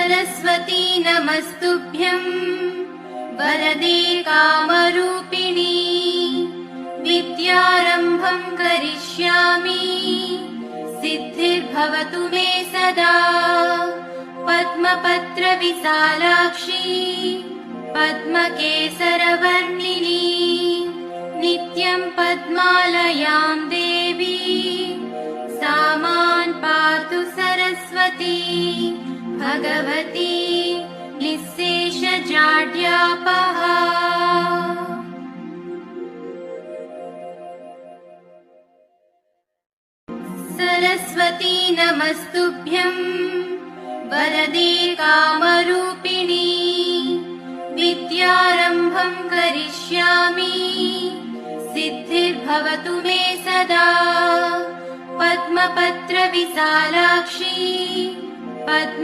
सरस्वती नमस्तुभ्यं वरदे कामरूपिणी विद्यारम्भं करिष्यामि सिद्धिर्भवतु मे सदा। पद्मपत्रविशालाक्षी पद्मकेसरवर्णिनी नित्यं पद्मालयां देवी सा मां पातु सरस्वती भगवती निःशेषजाड्यापहा। सरस्वती नमस्तुभ्यं वरदे कामरूपिणी विद्यारम्भं करिष्यामि सिद्धिर्भवतु मे सदा। पद्मपत्रविशालाक्षी पद्म